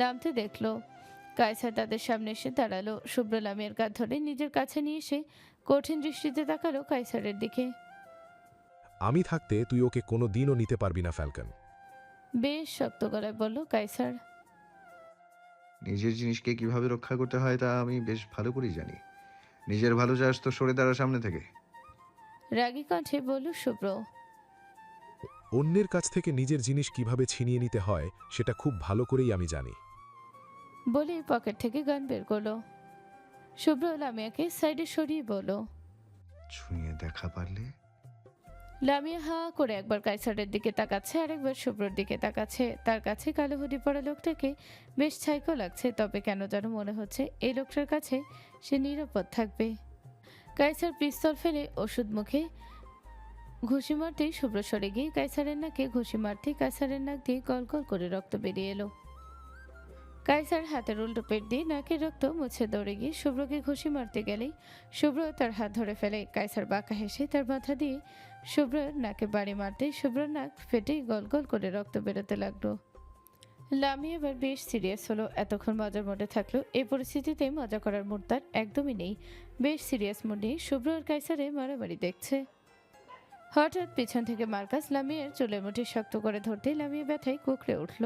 নামতে দেখলো কায়সার তাদের সামনে এসে দাঁড়ালো। শুভ্র লামিয়ার কাঁধ ধরে নিজের কাছে নিয়ে এসে কঠিন দৃষ্টিতে তাকালো কায়সারের দিকে। আমি থাকতে তুই ওকে কোনো দিনও নিতে পারবি না ফ্যালকন। বেশ শক্ত গলায় বলল কায়সার। নিজের জিনিসকে কিভাবে রক্ষা করতে হয় তা আমি বেশ ভালো করেই জানি। নিজের ভালো চাস তো সরে দাঁড়া সামনে থেকে। রাগী কণ্ঠে বলল শুভ্র। অন্যের কাছ থেকে নিজের জিনিস কিভাবে ছিনিয়ে নিতে হয় সেটা খুব ভালো করেই আমি জানি। বলে পকেট থেকে গান বের করলো। শুভ্র লামিয়াকে সাইডে সরিয়ে বলল। ছুঁয়ে দেখা পারলে। লামিয়া হা করে একবার কায়সারের দিকে তাকাচ্ছে, আরেকবার শুভ্রর দিকে তাকাচ্ছে। তার কাছে কালো হুডি পরা লোকটাকে বেশ ছাইকো লাগছে, তবে কেন যেন মনে হচ্ছে এই লোকটার কাছে সে নিরাপদ থাকবে। কায়সার পিস্তল ফেলে ওষুধ মুখে ঘুষি মারতেই শুভ্র সরে গিয়ে কায়সারের নাকে ঘুষি মারতেই কায়সারের নাক দিয়ে গল গল করে রক্ত বেরিয়ে এলো। কায়সার হাতের উল্টো পেট দিয়ে নাকের রক্ত মুছে দৌড়ে গিয়ে শুভ্রকে ঘুষি মারতে গেলেই শুভ্র তার হাত ধরে ফেলে। কায়সার বাঁকা হেসে তার মাথা দিয়ে শুভ্রর নাকে বাড়ি মারতে শুভ্রর নাক ফেটে গল গল করে রক্ত বেরোতে লাগলো। লামি এবার বেশ সিরিয়াস হলো। এতক্ষণ মজার মোডে থাকলো, এই পরিস্থিতিতে মজা করার মুড তার একদমই নেই। বেশ সিরিয়াস মুড নিয়ে শুভ্র আর কায়সারে মারামারি দেখছে। হঠাৎ পিছন থেকে মার্কাস লামিয়ার চুলের মুঠি শক্ত করে ধরতে লামিয়া ব্যথায় কুঁকড়ে উঠল।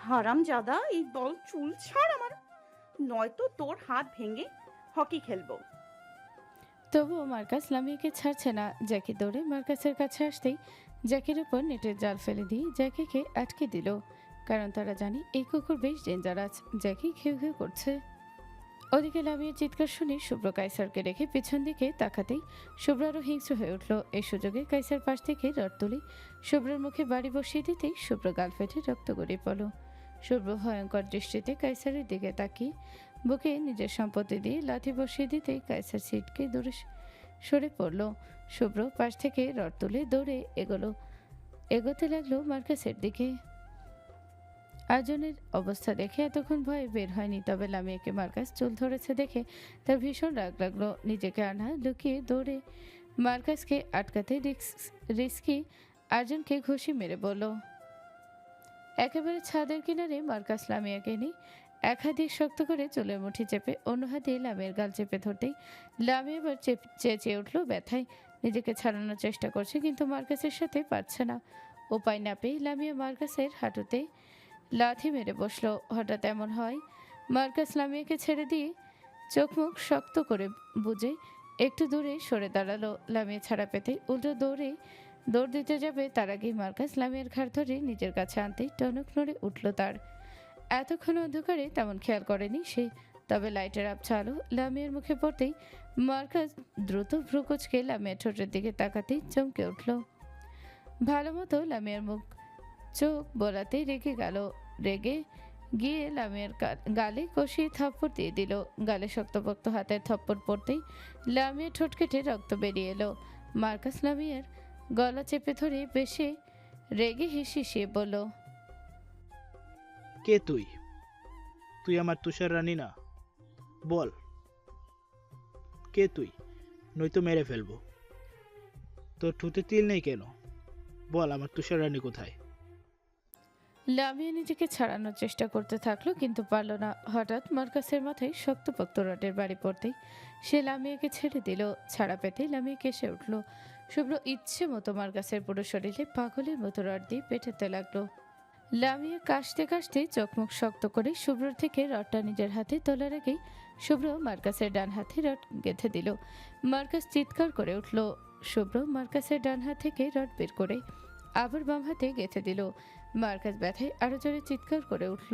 হারাম জাদা, এই বল চুল ছাড় আমার, নয়তো তোর হাত ভেঙে হকি খেলবো। তবুও মার্কাস লামিয়াকে ছাড়ছে না। জ্যাকি দৌড়ে মার্কাসের কাছে আসতেই জ্যাকির উপর নেটের জাল ফেলে দিয়ে জ্যাকিকে আটকে দিল, কারণ তারা জানি এই কুকুর বেশ ডেঞ্জারাস। জ্যাকি ঘেউ ঘেউ করছে। ওদিকে লামিয়ার চিৎকার শুনে শুভ্র কায়সারকে রেখে পিছন দিকে তাকাতেই শুভ্র আরও হিংস্র হয়ে উঠল। এই সুযোগে কায়সার পাশ থেকে রড তুলে শুভ্রের মুখে বাড়ি বসিয়ে দিতেই শুভ্র গাল ফেটে রক্ত গড়িয়ে পড়ল। শুভ্র ভয়ঙ্কর দৃষ্টিতে কায়সারের দিকে তাকিয়ে বুকে নিজের সম্পত্তি দিয়ে লাথি বসিয়ে দিতেই কায়সার সিটকে দূরে সরে পড়ল। শুভ্র পাশ থেকে রড তুলে দৌড়ে এগোতে লাগলো মার্কাসের দিকে। আর্জনের অবস্থা দেখে এতক্ষণ ভয়ে বের হয়নি, তবে লামিয়াকে মার্কাস চুল ধরেছে দেখে তার ভীষণ রাগ লাগলো। নিজেকে আনা লুকিয়ে দৌড়ে মার্কাসকে আটকাতে রিস্কি আর্জনকে ঘুষি মেরে বলল। একেবারে ছাদের কিনারে মার্কাস লামিয়াকে নিয়ে এক হাত দিয়ে শক্ত করে চুলের মুঠি চেপে অন্য হাত দিয়ে লামিয়ার গাল চেপে ধরতেই লামিয়া এবার চেঁচিয়ে উঠল ব্যথায়। নিজেকে ছাড়ানোর চেষ্টা করছে, কিন্তু মার্কাসের সাথে পারছে না। উপায় না পেয়ে লামিয়া মার্কাসের হাঁটুতে লাথি মেরে বসলো। হঠাৎ এমন হয় মার্কাস লামিয়াকে ছেড়ে দিয়ে চোখ মুখ শক্ত করে বুঝে একটু দূরে সরে দাঁড়ালো। লামিয়া ছাড়া পেতে উল্টো দৌড় দিতে যাবে, তার আগেই মার্কাস লামিয়ার ঘাড় ধরে নিজের কাছে আনতেই টনক নড়ে উঠল তার। এতক্ষণ অন্ধকারে তেমন খেয়াল করেনি সে, তবে লাইটের আবছা আলো লামিয়ার মুখে পড়তেই মার্কাস দ্রুত ভ্রুকুচকে লামিয়ার ঠোঁটের দিকে তাকাতেই চমকে উঠল। ভালো মতো লামিয়ার মুখ চোখ বোলাতে রেগে গিয়ে লামিয়ার গালে কষিয়ে থাপ্পড় দিয়ে দিল। গালে শক্তপোক্ত হাতের থাপ্পড় পড়তেই লামিয়ার ঠোঁট কেটে রক্ত বেরিয়ে এলো। মার্কাস লামিয়ার গলা চেপে ধরে বেশি রেগে হিসিয়ে বলল। কে তুই? তুই আমার তুষার রানী না, বল কে তুই, নয়তো মেরে ফেলবো। তোর ঠোঁটে তিল নেই কেন? বল আমার তুষার রানী কোথায়? লামিয়া নিজেকে ছাড়ানোর চেষ্টা করতে থাকলো, কিন্তু পারল না। হঠাৎ মার্কাসের মাথায় শক্তপোক্ত রডের বাড়ি পড়তেই সে লামিয়াকে ছেড়ে দিল। ছাড়া পেতে লামিয়া কেসে উঠল। শুভ্র ইচ্ছে মতো মার্কাসের পুরো শরীরে পাগলের মতো রড দিয়ে পেটাতে লাগলো। লামিয়া কাশতে কাশতে চোখ মুখ শক্ত করে শুভ্রর থেকে রডটা নিজের হাতে তোলার আগেই শুভ্র মার্কাসের ডান হাতে রড গেঁথে দিল। মার্কাস চিৎকার করে উঠল। শুভ্র মার্কাসের ডান হাত থেকে রড বের করে আবার বাম হাতে গেঁথে দিল। মার্কাস ব্যথায় আরো জোরে চিৎকার করে উঠল।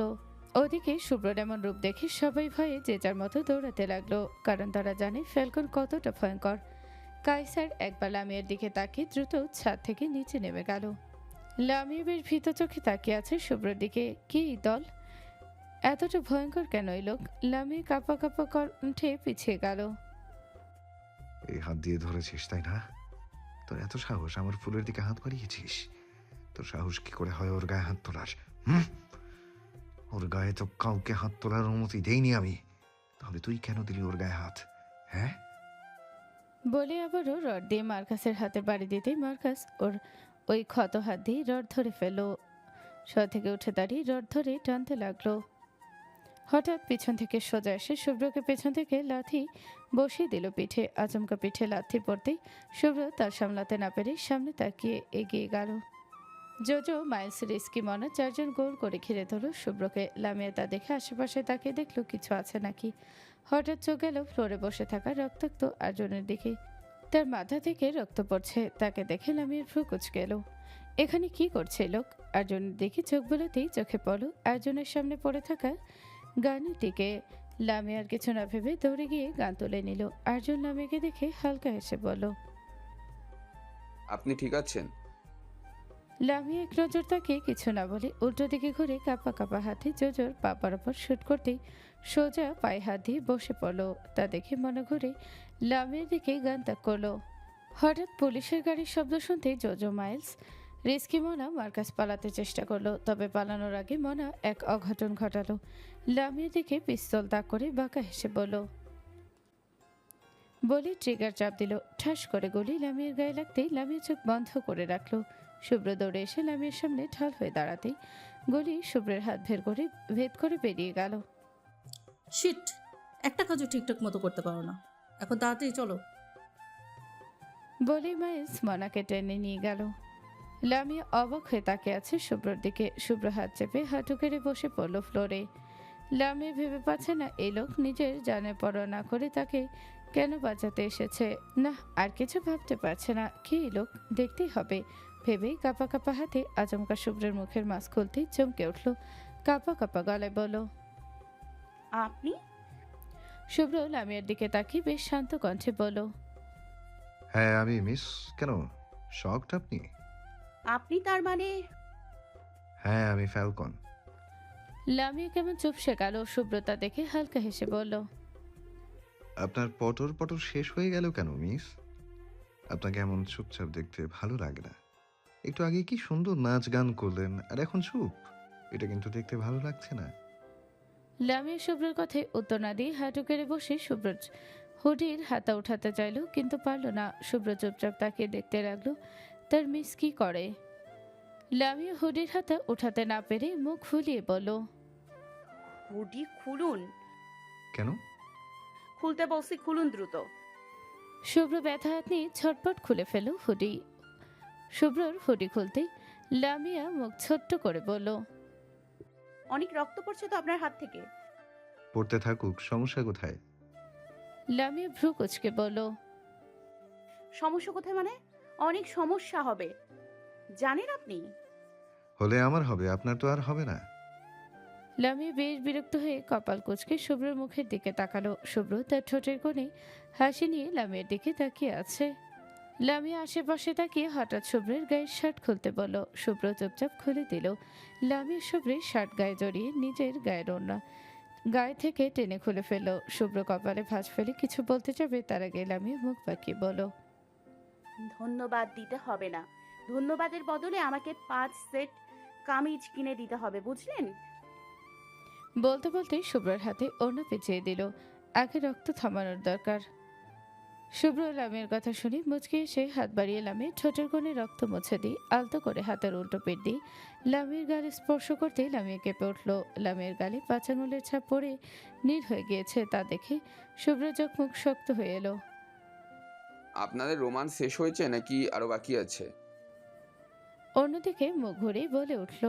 ওদিকে শুভ্রর এমন রূপ দেখে সবাই ভয়ে যে যার মতো দৌড়াতে লাগলো, কারণ তারা জানে ফ্যালকন কতটা ভয়ঙ্কর। কায়সার একবার লামিয়ার দিকে তাকিয়ে দ্রুত ছাদ থেকে নিচে নেমে গেল। লামিয়া বেশ ভীত চোখে তাকিয়ে আছে শুভ্রর দিকে। কি দল, এতটা ভয়ঙ্কর কেন এই লোক? লামিয়া কাঁপা কাঁপা কণ্ঠে পিছিয়ে গেল। এই হাত দিয়ে ধরেছিস তাই না? তোর এত সাহস আমার ফুলের দিকে হাত বাড়িয়েছিস? তোর সাহস কি করে হয় ওর গায়ে হাত তোলার? ওর গায়ে তো কাউকে হাত তোলার অনুমতি দেইনি আমি। তাহলে তুই কেন দিলি ওর গায়ে হাত? হ্যাঁ, বলে আবারও রড দিয়ে মার্কাসের হাতে বাড়ি দিতেই মার্কাস ওর ওই ক্ষত হাত দিয়ে রড ধরে ফেলল। শোয়া থেকে উঠে দাঁড়িয়ে রড ধরে টানতে লাগলো। হঠাৎ পিছন থেকে সোজা এসে শুভ্রকে পেছন থেকে লাথি বসিয়ে দিল পিঠে। আচমকা পিঠে লাথি পড়তেই শুভ্র তার সামলাতে না পেরে সামনে তাকিয়ে এগিয়ে গেল। জোজো, মাইলস, রিস্কি, মনা চারজন গোল করে ঘিরে ধরল শুভ্রকে। লামিয়া তা দেখে আশেপাশে তাকিয়ে দেখলো কিছু আছে নাকি। হঠাৎ চোখ গেল ফ্লোরে বসে থাকা রক্তাক্ত আর্জুনের দিকে। তার মাথা থেকে রক্ত পড়ছে। তাকে দেখে লামিয়ার ভ্রু কুঁচকে এলো। এখানে কি করছে লোক? আর্জুনের দিকে চোখ বোলাতেই চোখে পড়ল আর্জুনের সামনে পড়ে থাকা গানের দিকে। লামিয়ার কিছু না ভেবে দৌড়ে গিয়ে গান তুলে নিল। আর্জুন লামিয়াকে দেখে হালকা হেসে বলল, আপনি ঠিক আছেন? লামিয়া এক নজর তাকে কিছু না বলে উল্টো দিকে ঘুরে কাঁপা কাঁপা হাতে জোজোর পা বরাবর শুট করতেই সোজা পায়ে হাত দিয়ে বসে পড়ল। তা দেখে মনে ঘুরে লামিয়ার দিকে গান তাক করলো। হঠাৎ পুলিশের গাড়ির শব্দ শুনতেই জোজো, মাইলস, রিস্কি, মনা মার্কাস পালাতে চেষ্টা করলো। তবে পালানোর আগে মনা এক অঘটন ঘটালো। লামিয়ার দিকে পিস্তল তাক করে বাঁকা হেসে বলল, বলে ট্রিগার চাপ দিল। ঠাস করে গুলি লামিয়ার গায়ে লাগতেই লামিয়া চোখ বন্ধ করে রাখলো। শুভ্র দৌড়ে এসে লামিয়ার সামনে ঢাল হয়ে দাঁড়াতেই গুলি শুভ্রের হাত ভেদ করে বেরিয়ে গেল। শিট, একটা কাজও ঠিকঠাক মতো করতে পারো না। এখন তাড়াতাড়ি চলো। বলেই মাইলস মনাকে টেনে নিয়ে গেল। লামিয়া অবাক হয়ে তাকিয়ে আছে শুভ্রর দিকে। শুভ্র হাত চেপে হাঁটু কেড়ে বসে পড়ল ফ্লোরে। লামিয়া ভেবে পাচ্ছে না এই লোক নিজের জানে পরোয়া না করে তাকে কেন বাঁচাতে এসেছে। না, আর কিছু ভাবতে পারছে না। কি এই লোক, দেখতেই হবে ভেবেই কাঁপা কাঁপা হাতে আচমকা শুভ্রের মুখের মাস্ক খুলতেই চমকে উঠল। কাঁপা কাঁপা গলায় বলল, আপনি? শুভ্র লামিয়ার দিকে তাকিয়ে বেশ শান্ত কণ্ঠে বলল, হ্যাঁ আমি মিস। কেন শকড আপনি? আপনি তার মানে? হ্যাঁ আমি ফ্যালকন। লামিয়া কেমন চুপসে গেল। শুভ্রতা দেখে হালকা হেসে বলল, আপনার পটর পটর শেষ হয়ে গেল কেন মিস? আপনাকে এমন চুপচাপ দেখতে ভালো লাগে না। একটু আগে কি সুন্দর নাচ গান করলেন, আর এখন চুপ। এটা কিন্তু দেখতে ভালো লাগছে না। লামিয়া শুভ্রের কথায় উত্তর না দিয়ে হাঁটু কেড়ে বসে শুভ্র হুডির হাতা উঠাতে চাইল, কিন্তু পারল না। শুভ্র চুপচাপ তাকিয়ে দেখতে লাগলো তার মিস কি করে। লামিয়া হুডির হাতা উঠাতে না পেরে মুখ ফুলিয়ে বলল, হুডি খুলুন। কেন? খুলতে বলছি, খুলুন দ্রুত। শুভ্র ব্যথা হাত নিয়ে ছটপট খুলে ফেল হুডি। শুভ্রর হুডি খুলতেই লামিয়া মুখ ছোট্ট করে বলল, অনেক রক্ত পড়ছে তো আপনার হাত থেকে। পড়তে থাকুক, সমস্যা কোথায়? লামিয়া ভ্রু কুচকে বলল, সমস্যা কোথায় মানে? অনেক সমস্যা হবে, জানেন আপনি। হলে আমার হবে, আপনার তো আর হবে না। লামিয়া বেশ বিরক্ত হয়ে কপাল কুঁচকে শুভ্রের মুখের দিকে তাকালো। শুভ্র তার ঠোঁটের কোণে হাসি নিয়ে লামিয়ার দিকে তাকিয়ে আছে। লামিয়া আশেপাশে তাকিয়ে হঠাৎ শুভ্রের গায়ের শার্ট খুলতে বলল। শুভ্র চুপচাপ খুলে দিল। লামিয়া শুভ্রের শার্ট গায়ে জড়িয়ে নিজের গায়ের ওড়না গায়ে থেকে টেনে খুলে ফেলল। শুভ্র কপালে ভাঁজ ফেলে কিছু বলতে যাবে, তার আগে লামিয়া মুখ বাঁকিয়ে বলল, ধন্যবাদ দিতে হবে না। ধন্যবাদের বদলে আমাকে 5 সেট কামিজ কিনে দিতে হবে, বুঝলেন? বলতে বলতে শুভ্রের হাতে ওড়না পেঁচিয়ে দিল। আগে রক্ত থামানোর দরকার। শুভ্র লামিয়ার কথা শুনে মুচকে এসে হাত বাড়িয়ে লামিয়ে ঠোঁটের কোণে রক্ত মুছে দিয়ে আলতো করে হাতের উল্টো পিঠ দিয়ে লামিয়ার গালে স্পর্শ করতেই লামিয়া কেঁপে উঠল। লামিয়ার গালে 5 আঙুলের ছাপ পড়ে নীল হয়ে গিয়েছে। তা দেখে শুভ্র চোখ মুখ শক্ত হয়ে এলো। আপনাদের রোমান্স শেষ হয়েছে নাকি আরো বাকি আছে? অন্যদিকে মুখ ঘুরেই বলে উঠল,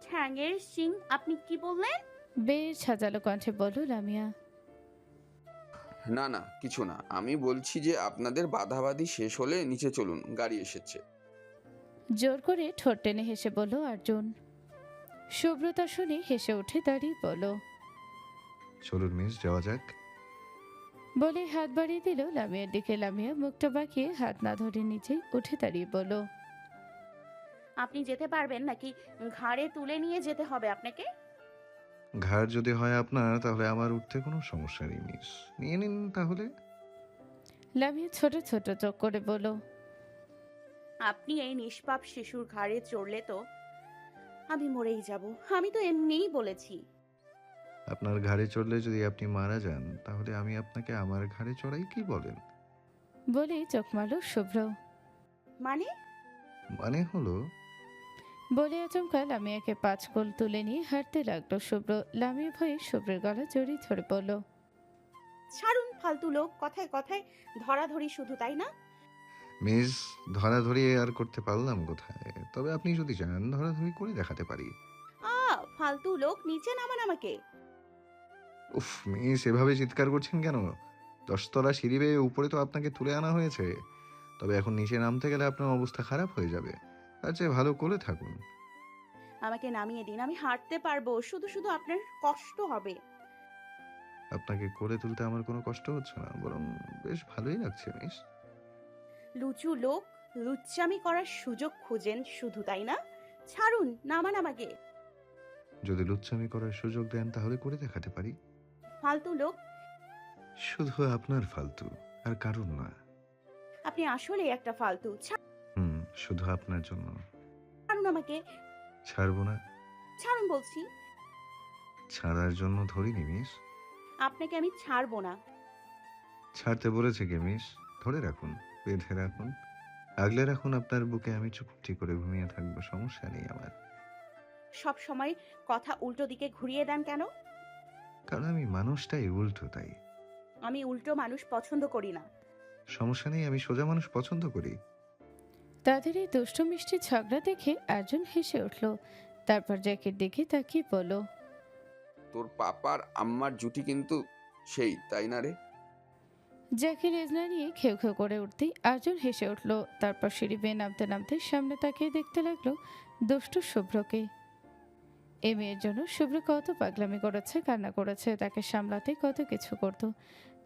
ঠ্যাঙের সিং, আপনি কি বললেন? বেশ সাজালো কণ্ঠে বলল লামিয়া। না না, কিছু না। আমি বলছি যে আপনাদের বাধাবাধি শেষ হলে নিচে চলুন, গাড়ি এসেছে। জোর করে ঠোঁট টেনে হেসে বলল অর্জুন। শুভ্রতা শুনে হেসে উঠে দাঁড়িয়ে বলল, চলুন মিস, যাওয়া যাক। বলে হাত বাড়িয়ে দিল লামিয়ার দিকে। লামিয়া মুখটা বাঁকিয়ে হাত না ধরে নিচে উঠে দাঁড়িয়ে বলল, আপনি যেতে পারবেন নাকি ঘাড়ে তুলে নিয়ে যেতে হবে আপনাকে? ঘাড় যদি হয় আপনার, তাহলে আমার উঠতে কোনো সমস্যা নেই মিস, নিয়ে নিন তাহলে। লামিয়া ছোট ছোট চোখ করে বলল, আপনি এই নিষ্পাপ শিশুর ঘাড়ে চড়লে তো আমি মরেই যাব। আমি তো এমনিই বলেছি। আপনার ঘাড়ে চড়লে যদি আপনি মারা যান, তাহলে আমি আপনাকে আমার ঘাড়ে চড়াই কি বলেন? বলেই চোখ মারল শুভ্র। মানে? মানে হলো, বলে আচমকা লামিয়াকে 5 কোল তুলে নিয়ে হাঁটতে লাগলো শুভ্র। লামিয়া ভয়ে শুভ্রের গলা জড়িয়ে ধরে পড়ল। ছাড়ুন ফালতু লোক, কথায় কথায় ধরাধরি শুধু, তাই না? মিস, ধরাধরি আর করতে পারলাম কোথায়? তবে আপনি যদি চান ধরাধরি করে দেখাতে পারি। ফালতু লোক, নিচে নামান আমাকে। উফ মিস, এভাবে চিৎকার করছেন কেন? 10 তলা সিঁড়ি বেয়ে উপরে তো আপনাকে তুলে আনা হয়েছে। তবে এখন নিচে নামতে গেলে আপনার অবস্থা খারাপ হয়ে যাবে। তার চেয়ে ভালো কোলে থাকুন। আমাকে নামিয়ে দিন, আমি হাঁটতে পারবো, শুধু শুধু আপনার কষ্ট হবে। আপনাকে কোলে তুলতে আমার কোনো কষ্ট হচ্ছে না, বরং বেশ ভালোই লাগছে মিস। লুচু লোক, লুচ্চামি করার সুযোগ খুঁজেন শুধু, তাই না? ছাড়ুন, নামান আমাকে। যদি লুচ্চামি করার সুযোগ দেন তাহলে করে দেখাতে পারি। ফালতু লোক, শুধু আপনার ফালতু, আর কারণ না। আপনি আসলে একটা ফালতু। শুধু আপনার জন্য। ছাড়ুন আমাকে, ছাড়বো না। ছাড়ুন বলছি। ছাড়ার জন্য ধরিনি মিস। আপনাকে আমি ছাড়বো না। ছাড়তে বলেছে কে মিস? ধরে রাখুন, বেঁধে রাখুন, আগলে রাখুন আপনার বুকে। আমি চুপটি করে ঘুমিয়ে থাকবো, সমস্যা নেই আমার। সব সময় কথা উল্টো দিকে ঘুরিয়ে দেন কেন? কারণ আমি মানুষটাই উল্টো, তাই। আমি উল্টো মানুষ পছন্দ করি না। সমস্যা নেই, আমি সোজা মানুষ পছন্দ করি। তাদের এই দুষ্টু মিষ্টি ঝগড়া দেখে আর্জুন হেসে উঠল। তারপর জ্যাকের দিকে তাকিয়ে বলল, তোর পাপার আম্মার জুটি কিন্তু সেই, তাই না রে? জ্যাকি রেজনা নিয়ে খেউ খেউ করে উঠতেই আর্জুন হেসে উঠল। তারপর সিঁড়ি বেয়ে নামতে নামতে সামনে তাকিয়ে দেখতে লাগলো দুষ্টু শুভ্রকে। এ মেয়ের জন্য শুভ্র কত পাগলামি করেছে, কান্না করেছে, তাকে সামলাতে কত কিছু করত।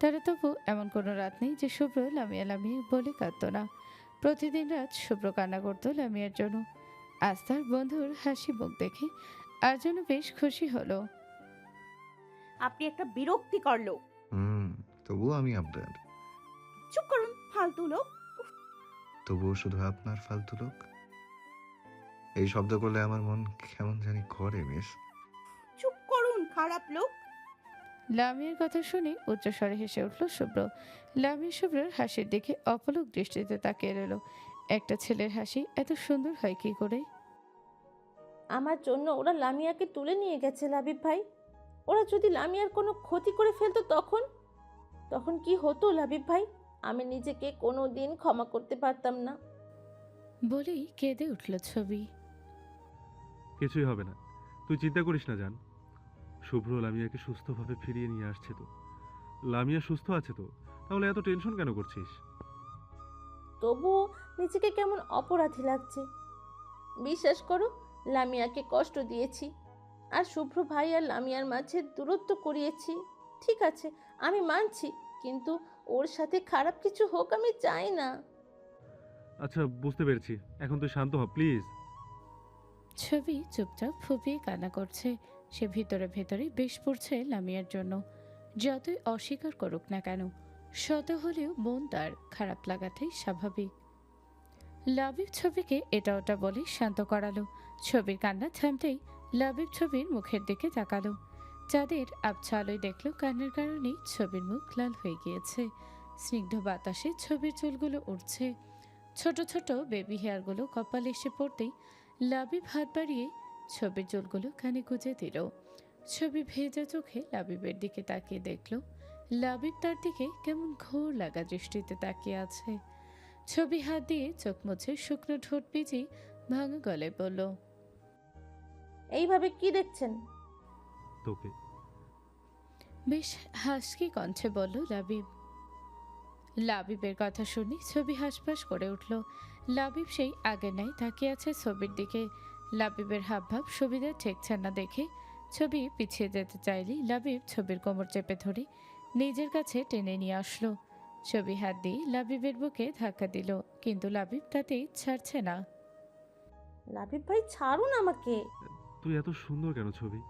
তারা তবু এমন কোনো রাত নেই যে শুভ্র লামিয়া লামিয়ে বলে কাঁদত না। প্রতিদিন রাত শুভ্র কান্না করত লামিয়ার জন্য। আজ তার বন্ধুর হাসি মুখ দেখে আর্জুনও বেশ খুশি হলো। আপনি একটা বিরক্তিকর লোক। তবুও আমি আপনার। চুপ করুন ফালতু লোক। তবুও শুধু আপনার ফালতু লোক। এই শব্দ করলে আমার মন কেমন জানি করে মিস। চুপ করুন খারাপ লোক। লামিয়ার কথা শুনে উচ্চস্বরে হেসে উঠল শুভ্র। লামিয়া শুভ্রের হাসির দিকে অপলক দৃষ্টিতে তাকিয়ে রইল। একটা ছেলের হাসি এত সুন্দর হয় কি করে? আমার জন্য ওরা লামিয়াকে তুলে নিয়ে গেছে লাবিব ভাই। ওরা যদি লামিয়ার কোনো ক্ষতি করে ফেলতো তখন কি হতো লাবিব ভাই? আমি নিজেকে কোনো দিন ক্ষমা করতে পারতাম না। বলেই কেঁদে উঠল ছবি। কিছুই হবে না, তুই চিন্তা করিস না জান। শুভ্র লামিয়াকে সুস্থভাবে ফিরিয়ে নিয়ে আসছে তো। লামিয়া সুস্থ আছে তো, তাহলে এত টেনশন কেন করছিস? তবুও নিজেকে কেমন অপরাধী লাগছে। বিশ্বাস করো, লামিয়াকে কষ্ট দিয়েছি, আর শুভ্র ভাই আর লামিয়ার মাঝে দূরত্ব করিয়েছি। ঠিক আছে, আমি মানছি, কিন্তু ওর সাথে খারাপ কিছু হোক আমি চাই না। আচ্ছা, বুঝতে পেরেছি, এখন তুই শান্ত হ প্লিজ। ছবি চুপচাপ ফুপিয়ে কান্না করছে। সে ভিতরে ভেতরে বেশ পড়ছে লামিয়ার জন্য। যতই অস্বীকার করুক না কেন, শত হলেও মন তার খারাপ লাগাটাই স্বাভাবিক। লাবিব ছবিকে এটা ওটা বলে শান্ত করালো। ছবির কান্না থামতেই লাবিব ছবির মুখের দিকে তাকালো। চাঁদের আবছা আলোয় দেখলো কান্নার কারণেই ছবির মুখ লাল হয়ে গিয়েছে। স্নিগ্ধ বাতাসে ছবির চুলগুলো উঠছে। ছোট ছোট বেবি হেয়ারগুলো কপালে এসে পড়তেই লাবিব হাত বাড়িয়ে ছবির চুলগুলো কানে গুঁজে দিল। ছবি ভেজা চোখে লাবিবের দিকে তাকিয়ে দেখল লাবিব তার দিকে কেমন ঘোর লাগা দৃষ্টিতে তাকিয়ে আছে। ছবি হাত দিয়ে চোখ মুছে শুকনো ঠোঁট ভিজিয়ে ভাঙা গলায় বলল, এইভাবে কি দেখছেন? তোকে। বেশ হাসকি কণ্ঠে বলল লাবিব। লাবিবের কথা শুনে ছবি হাসপাস করে উঠল। লাবিব সেই আগের নাই তাকিয়ে আছে ছবির দিকে। লাবিবের হাবভাব সুবিধা ঠেকছে না দেখে ছবি পিছিয়ে যেতে চাইলে লাবিব ছবির কোমর চেপে ধরে নিজের কাছে টেনে নিয়ে আসলো। ছবি হাত দিয়ে লাবিবের বুকে ধাক্কা দিল, কিন্তু লাবিব তাতেই ছাড়ছে না। লাবিব ভাই ছাড়ুন আমাকে। তুই এত সুন্দর কেন ছবি?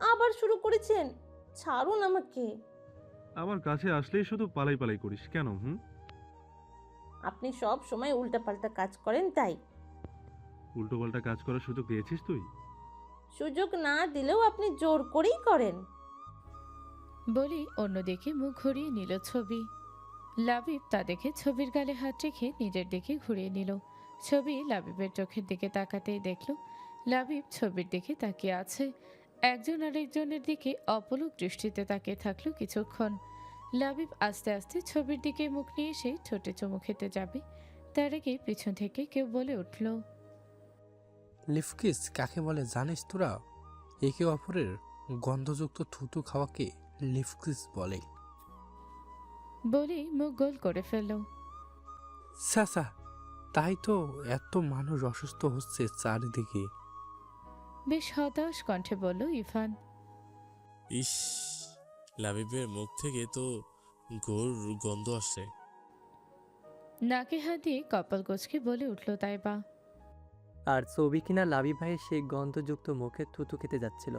আবার শুরু করেছেন, ছাড়ুন আমাকে। আমার কাছে আসলেই শুধু পালাই পালাই করিস কেন? আপনি সব সময় উল্টাপাল্টা কাজ করেন, তাই। উল্টো পাল্টা কাজ করার সুযোগ দিয়েছিস তুই? সুযোগ না দিলেও আপনি জোর করেই করেন। বলি অন্যদিকে মুখ ঘুরিয়ে নিল ছবি। লাবিব তা দেখে ছবির গালে হাত রেখে নিজের দিকে ঘুরিয়ে নিল। ছবি লাবিবের চোখের দিকে তাকাতেই দেখল লাবিব ছবির দিকে তাকিয়ে আছে। একজন আরেকজনের দিকে অপলক দৃষ্টিতে তাকিয়ে থাকলো কিছুক্ষণ। লাবিব আস্তে আস্তে ছবির দিকে মুখ নিয়ে এসে ঠোঁটে চুমু খেতে যাবে, তার আগে পিছন থেকে কেউ বলে উঠল, লিফকিস কাকে বলে জানিস তোরা? একে অপরের গন্ধযুক্ত থুতু খাওয়াকে লিফকিস বলে। বলেই মুখ গোল করে ফেলল। সাসা, তাই তো এত মানুষ অসুস্থ হচ্ছে চারিদিকে। বেশ হতাশ কণ্ঠে বলল ইরফান। ইস, লাবিবের মুখ থেকে তো গোর গন্ধ আসছে। নাকে হাত দিয়ে কপাল কোচকে বলে উঠল তাইবা। আর ছবি কিনা লাবি ভাইয়ের সেই গন্ধযুক্ত মুখে থুতু খেতে যাচ্ছিল।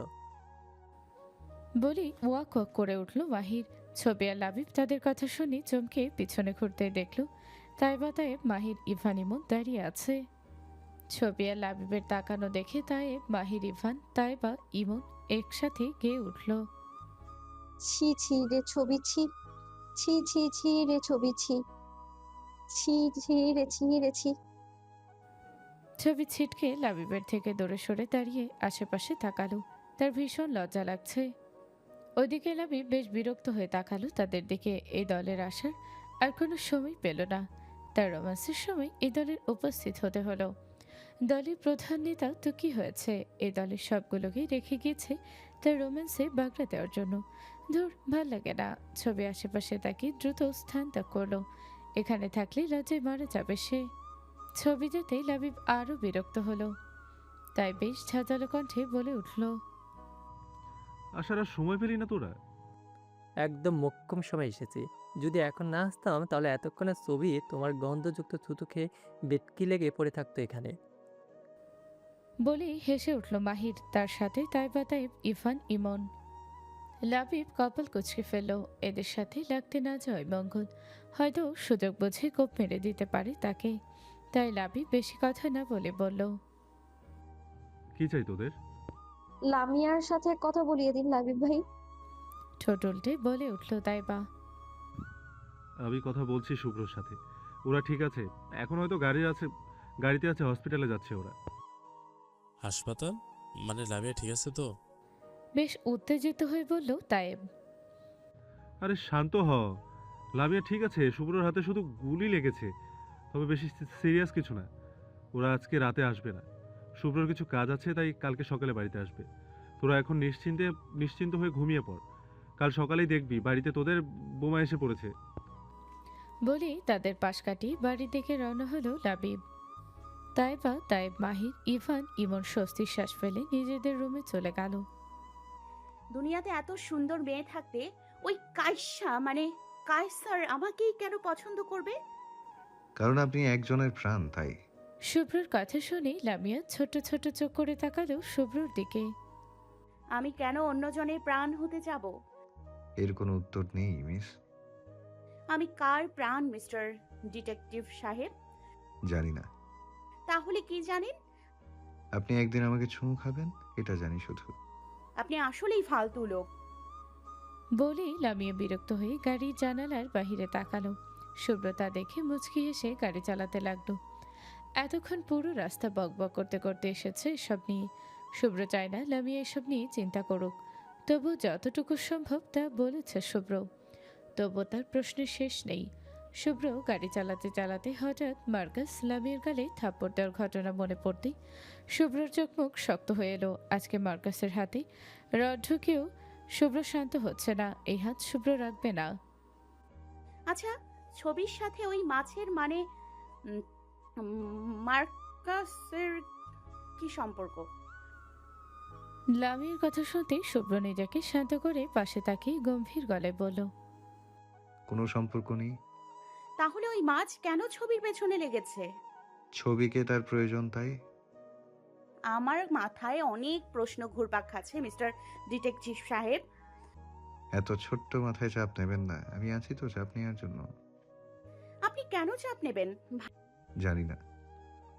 বলি ওয়াক ওয়াক করে উঠল মাহির। ছবি আর লাবিব তাদের কথা শুনে চমকে পিছনে ঘুরতে দেখল তাইবা, তায়েব, মাহির, ইভান, ইমন দাঁড়িয়ে আছে। ছবি আর লাবিবের তাকানো দেখে তায়েব, মাহির, ইভান, তাইবা, ইমন একসাথে গেয়ে উঠল। ছি ছি রে ছবি, ছি ছি ছি ছি রে ছবি, ছি ছি ছি রে ছি রে ছি। ছবি ছিটকে লাবিবের থেকে দূরে সরে দাঁড়িয়ে আশেপাশে তাকালো। তার ভীষণ লজ্জা লাগছে। ওইদিকে লাবিব বেশ বিরক্ত হয়ে তাকালো তাদের দিকে। এই দলের আসার আর কোনো সময় পেল না। তার রোমান্সের সময় এই দলের উপস্থিত হতে হলো। দলের প্রধান নেতা তো কি হয়েছে, এই দলের সবগুলোকেই রেখে গিয়েছে তার রোম্যান্সে বাগড়া দেওয়ার জন্য। ধুর, ভাল লাগে না। ছবি আশেপাশে তাকিয়ে দ্রুত স্থান ত্যাগ করলো। এখানে থাকলে লজ্জায় মারা যাবে সে। ছবি যেতেই লাবিব আরও বিরক্ত হলো, তাই বেশ ঝাঁঝালো কণ্ঠে বলে উঠল, আসার আর সময় পেলি না তোরা? একদম মোক্ষম সময় এসেছি। যদি এখন না আসতাম তাহলে এতক্ষণে ছবি তোমার গন্ধযুক্ত থুতু খেয়ে বেটকি লেগে পড়ে থাকতো এখানে। বলেই হেসে উঠল মাহির, তার সাথে তাইবা, তাইব, ইরফান, ইমন। লাবিব কপাল কুঁচকে ফেলল। এদের সাথে লাগতে না যাওয়াই মঙ্গল। হয়তো সুযোগ বুঝে কোপ মেরে দিতে পারে তাকে। তাই লাবিব বেশি কথা না বলে বলল, কি চাই তোদের? লামিয়ার সাথে কথা বলিয়ে দিন লাবিব ভাই। ঠোঁট উল্টে বলে উঠল তাইবা। আমি কথা বলছি শুভ্রর সাথে, ওরা ঠিক আছে। এখন হয়তো গাড়িতে আছে, হসপিটালে যাচ্ছে ওরা। হাসপাতাল মানে লামিয়া ঠিক আছে তো? বেশ উত্তেজিত হয়ে বলল তায়েব। আরে শান্ত হ, লামিয়া ঠিক আছে। শুভ্রর হাতে শুধু গুলি লেগেছে, তবে বেশি সিরিয়াস কিছু না। ওরা আজকে রাতে আসবে না, শুভ্রর কিছু কাজ আছে, তাই কালকে সকালে বাড়িতে আসবে। তোরা এখন নিশ্চিন্ত হয়ে ঘুমিয়ে পড়। কাল সকালেই দেখবি বাড়িতে তোদের বোমা এসে পড়েছে। বলেই তাদের পাশ কাটিয়ে বাড়ির দিকে রওনা হলো লাবিব। তাইবা, তাইব, মাহির, ইভান, ইমন স্বস্তির শ্বাস ফেলে নিজেদের রুমে চলে গেল। দুনিয়াতে এত সুন্দর মেয়ে থাকতে ওই কাইসা মানে কায়সার আমাকেই কেন পছন্দ করবে? কারণ আপনি একজনের প্রাণ, তাই। শুভ্রর কথা শুনে লামিয়া ছোট ছোট চোখ করে তাকালো শুভ্রর দিকে। আমি কেন অন্যজনের প্রাণ হতে যাব? এর কোনো উত্তর নেই মিস। আমি কার প্রাণ মিস্টার ডিটেকটিভ সাহেব? জানি না। তাহলে কি জানেন? আপনি একদিন আমাকে চুমু খাবেন, এটা জানি শুধু। আপনি আসলেই ফালতু লোক। বলেই লামিয়া বিরক্ত হয়ে গাড়ির জানালার বাহিরে তাকালো। শুভ্র তা দেখে মুচকি হেসে গাড়ি চালাতে লাগলো। এতক্ষণ পুরো রাস্তা বকবক করতে করতে এসেছে এসব নিয়ে। শুভ্র চায় না লামিয়া এসব নিয়ে চিন্তা করুক, তবু যতটুকু সম্ভব তা বলেছে শুভ্র। তবু তার প্রশ্নের শেষ নেই। শুভ্র গাড়ি চালাতে চালাতে হঠাৎ মার্কাস লামিয়ার গালে থাপ্পড় দেওয়ার ঘটনা মনে পড়তেই শুভ্রর চোখ মুখ শক্ত হয়ে এলো। আজকে মার্কাসের হাতে রড ঢুকেও শুভ্র শান্ত হচ্ছে না। এই হাত শুভ্র রাখবে না। আচ্ছা, ছবির সাথে ওই মাছের মানে মার্কাসের কি সম্পর্ক? লামিয়ার কথা শুনতেই শুভ্র নিজেকে শান্ত করে পাশে তাকিয়ে গম্ভীর গলায় বলল, কোনো সম্পর্ক নেই। তাহলে ওই মাছ কেন ছবির পেছনে লেগেছে? ছবিকে তার প্রয়োজন, তাই। আমার মাথায় অনেক প্রশ্ন ঘুরপাক খাচ্ছে মিস্টার ডিটেকটিভ সাহেব। এত ছোট্ট মাথায় চাপ নেবেন না, আমি আছি তো চাপ নেওয়ার জন্য। আপনি কেন চাপ নেবেন? জানি না।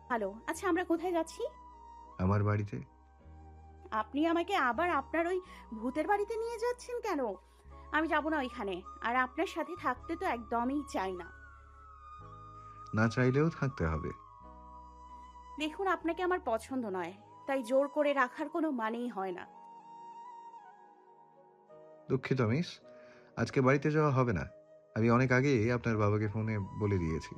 ভালো, আচ্ছা আমরা কোথায় যাচ্ছি? আমার বাড়িতে। আপনি আমাকে আবার আপনার ওই ভূতের বাড়িতে নিয়ে যাচ্ছেন কেন? আমি যাব না ওইখানে, আর আপনার সাথে থাকতে তো একদমই চাই না। না চাইলেও থাকতে হবে। দেখুন, আপনাকে আমার পছন্দ নয়, তাই জোর করে রাখার কোনো মানেই হয় না। দুঃখিত মিস, আজকে বাড়িতে যাওয়া হবে না। আমি অনেক আগেই আপনার বাবাকে ফোনে বলে দিয়েছি।